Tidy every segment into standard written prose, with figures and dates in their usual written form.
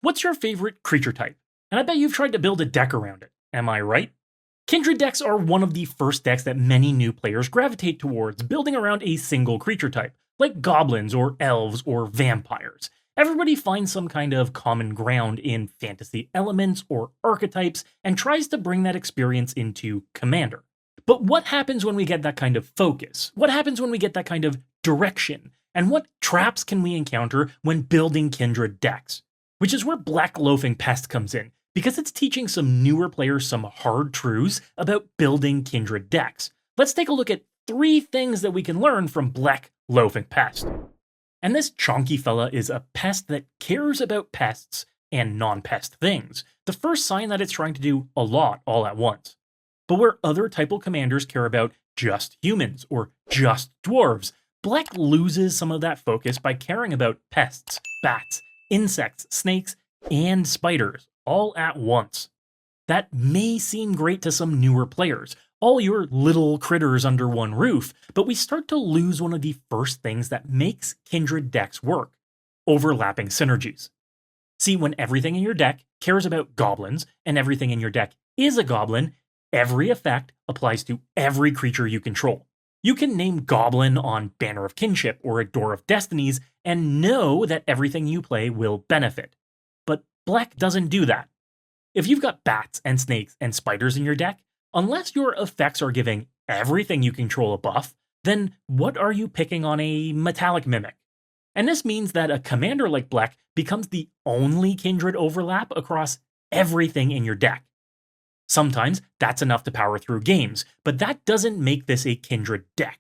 What's your favorite creature type? And I bet you've tried to build a deck around it. Am I right? Kindred decks are one of the first decks that many new players gravitate towards, building around a single creature type, like goblins or elves or vampires. Everybody finds some kind of common ground in fantasy elements or archetypes and tries to bring that experience into Commander. But what happens when we get that kind of focus? What happens when we get that kind of direction? And what traps can we encounter when building Kindred decks? Which is where Blech Loafing Pest comes in, because it's teaching some newer players some hard truths about building Kindred decks. Let's take a look at 3 things that we can learn from Blech Loafing Pest. And this chonky fella is a pest that cares about pests and non-pest things, the first sign that it's trying to do a lot all at once. But where other typal commanders care about just humans or just dwarves, Blech loses some of that focus by caring about pests, bats, insects, snakes, and spiders all at once. That may seem great to some newer players, all your little critters under one roof, but we start to lose one of the first things that makes Kindred decks work: overlapping synergies. See, when everything in your deck cares about goblins and everything in your deck is a goblin, every effect applies to every creature you control. You can name Goblin on Banner of Kinship or a Door of Destinies and know that everything you play will benefit. But Blech doesn't do that. If you've got bats and snakes and spiders in your deck, unless your effects are giving everything you control a buff, then what are you picking on a metallic mimic? And this means that a commander like Blech becomes the only Kindred overlap across everything in your deck. Sometimes that's enough to power through games, but that doesn't make this a Kindred deck.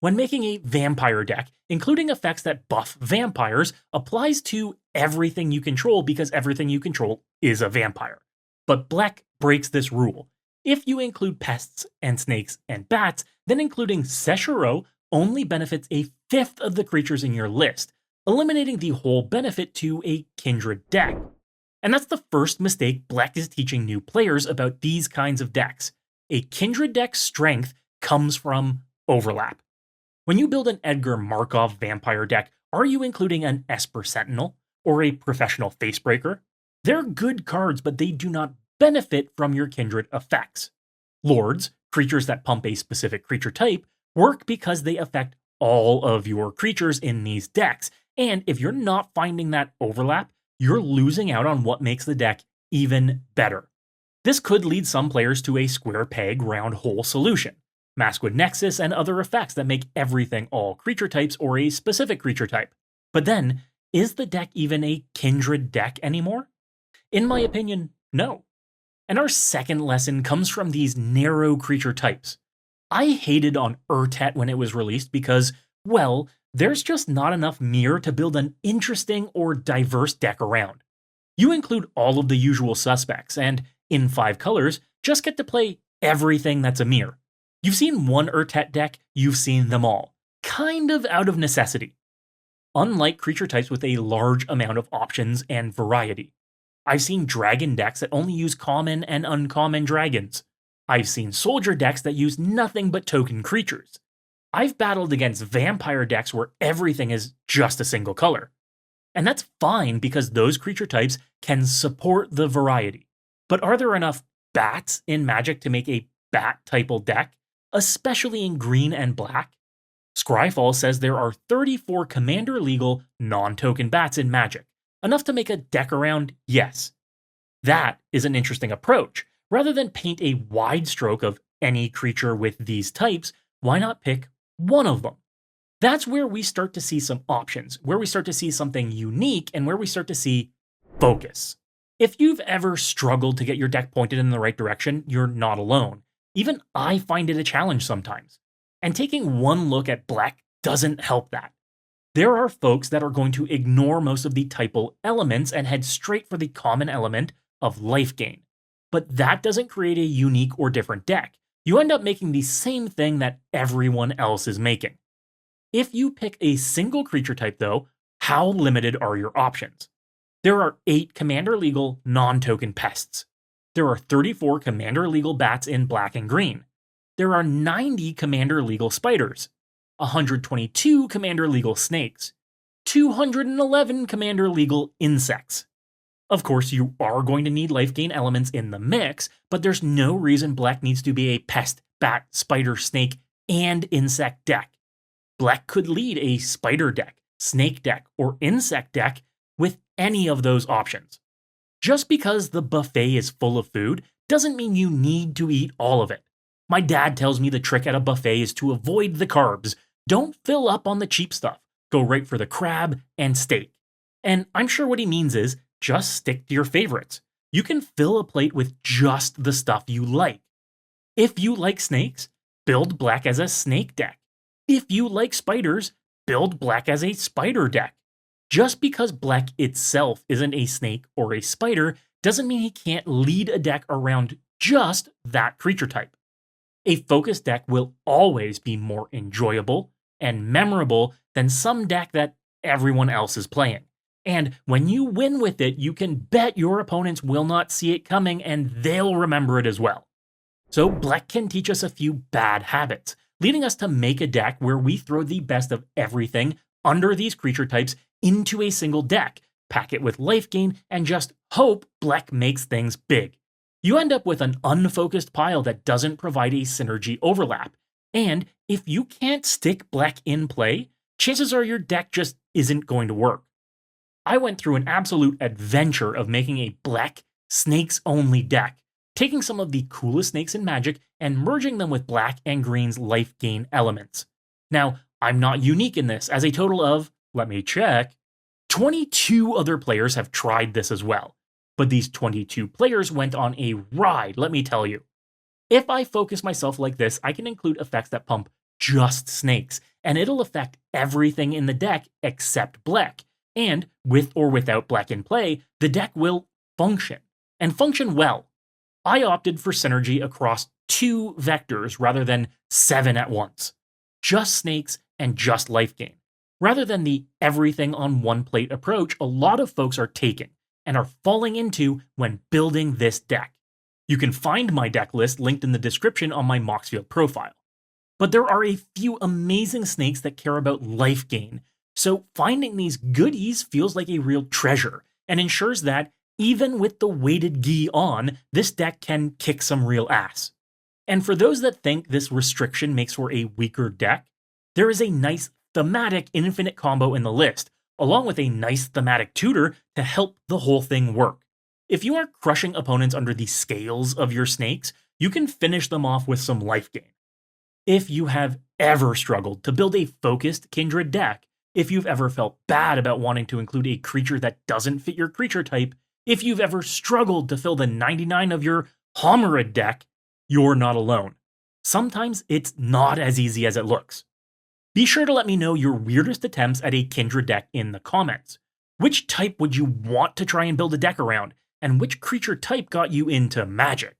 When making a vampire deck, including effects that buff vampires applies to everything you control because everything you control is a vampire. But Blech breaks this rule. If you include pests and snakes and bats, then including Seshiro only benefits a fifth of the creatures in your list, eliminating the whole benefit to a Kindred deck. And that's the first mistake Blech is teaching new players about these kinds of decks. A Kindred deck's strength comes from overlap. When you build an Edgar Markov vampire deck, are you including an Esper Sentinel or a Professional Facebreaker? They're good cards, but they do not benefit from your Kindred effects. Lords, creatures that pump a specific creature type, work because they affect all of your creatures in these decks, and if you're not finding that overlap, you're losing out on what makes the deck even better. This could lead some players to a square peg round hole solution. Maskwood Nexus and other effects that make everything all creature types or a specific creature type. But then, is the deck even a Kindred deck anymore? In my opinion, no. And our second lesson comes from these narrow creature types. I hated on Urtet when it was released because, well, there's just not enough mirror to build an interesting or diverse deck around. You include all of the usual suspects, and in 5 colors, just get to play everything that's a mirror. You've seen one Urtet deck, you've seen them all, kind of out of necessity. Unlike creature types with a large amount of options and variety. I've seen dragon decks that only use common and uncommon dragons. I've seen soldier decks that use nothing but token creatures. I've battled against vampire decks where everything is just a single color. And that's fine because those creature types can support the variety. But are there enough bats in Magic to make a bat-typal deck, especially in green and black? Scryfall says there are 34 commander-legal non-token bats in Magic. Enough to make a deck around? Yes. That is an interesting approach. Rather than paint a wide stroke of any creature with these types, why not pick one of them? That's where we start to see some options, where we start to see something unique, and where we start to see focus. If you've ever struggled to get your deck pointed in the right direction, you're not alone. Even I find it a challenge sometimes. And taking one look at Blech doesn't help that. There are folks that are going to ignore most of the typal elements and head straight for the common element of life gain. But that doesn't create a unique or different deck. You end up making the same thing that everyone else is making. If you pick a single creature type though, how limited are your options? There are 8 commander-legal non-token pests. There are 34 commander-legal bats in black and green. There are 90 commander-legal spiders, 122 commander-legal snakes, 211 commander-legal insects. Of course, you are going to need life gain elements in the mix, but there's no reason Blech needs to be a pest, bat, spider, snake, and insect deck. Blech could lead a spider deck, snake deck, or insect deck with any of those options. Just because the buffet is full of food doesn't mean you need to eat all of it. My dad tells me the trick at a buffet is to avoid the carbs. Don't fill up on the cheap stuff. Go right for the crab and steak. And I'm sure what he means is just stick to your favorites. You can fill a plate with just the stuff you like. If you like snakes, build Blech as a snake deck. If you like spiders, build Blech as a spider deck. Just because Blech itself isn't a snake or a spider doesn't mean he can't lead a deck around just that creature type. A focus deck will always be more enjoyable and memorable than some deck that everyone else is playing. And when you win with it, you can bet your opponents will not see it coming and they'll remember it as well. So Blech can teach us a few bad habits, leading us to make a deck where we throw the best of everything under these creature types into a single deck, pack it with life gain, and just hope Blech makes things big. You end up with an unfocused pile that doesn't provide a synergy overlap. And if you can't stick Blech in play, chances are your deck just isn't going to work. I went through an absolute adventure of making a Blech snakes-only deck, taking some of the coolest snakes in Magic and merging them with black and green's life gain elements. Now, I'm not unique in this, as a total of, let me check, 22 other players have tried this as well. But these 22 players went on a ride, let me tell you. If I focus myself like this, I can include effects that pump just snakes, and it'll affect everything in the deck except Blech. And with or without Blech in play, the deck will function, and function well. I opted for synergy across 2 vectors rather than 7 at once. Just snakes and just life gain, rather than the everything on one plate approach a lot of folks are taking and are falling into when building this deck. You can find my deck list linked in the description on my Moxfield profile. But there are a few amazing snakes that care about life gain, so finding these goodies feels like a real treasure and ensures that, even with the weighted gi on, this deck can kick some real ass. And for those that think this restriction makes for a weaker deck, there is a nice thematic infinite combo in the list, along with a nice thematic tutor to help the whole thing work. If you aren't crushing opponents under the scales of your snakes, you can finish them off with some life gain. If you have ever struggled to build a focused Kindred deck, if you've ever felt bad about wanting to include a creature that doesn't fit your creature type, if you've ever struggled to fill the 99 of your Homerid deck, you're not alone. Sometimes it's not as easy as it looks. Be sure to let me know your weirdest attempts at a Kindred deck in the comments. Which type would you want to try and build a deck around, and which creature type got you into Magic?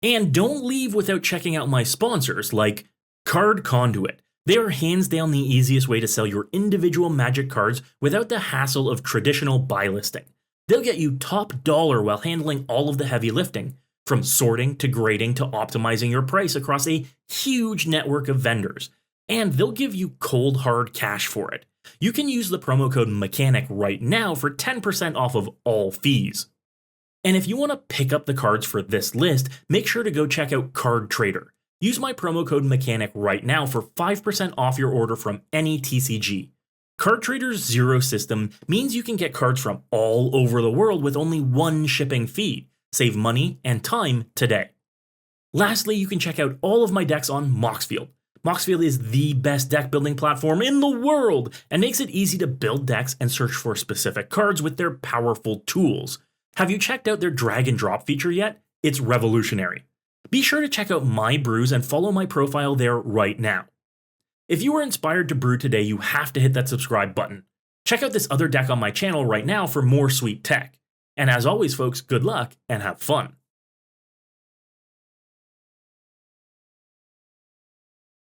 And don't leave without checking out my sponsors like Card Conduit. They are hands down the easiest way to sell your individual Magic cards without the hassle of traditional buy listing. They'll get you top dollar while handling all of the heavy lifting, from sorting to grading to optimizing your price across a huge network of vendors. And they'll give you cold hard cash for it. You can use the promo code MECHANIC right now for 10% off of all fees. And if you want to pick up the cards for this list, make sure to go check out Card Trader. Use my promo code MECHANIC right now for 5% off your order from any TCG. Card Trader's zero system means you can get cards from all over the world with only one shipping fee. Save money and time today. Lastly, you can check out all of my decks on Moxfield. Moxfield is the best deck building platform in the world and makes it easy to build decks and search for specific cards with their powerful tools. Have you checked out their drag and drop feature yet? It's revolutionary. Be sure to check out my brews and follow my profile there right now. If you were inspired to brew today, you have to hit that subscribe button. Check out this other deck on my channel right now for more sweet tech. And as always, folks, good luck and have fun.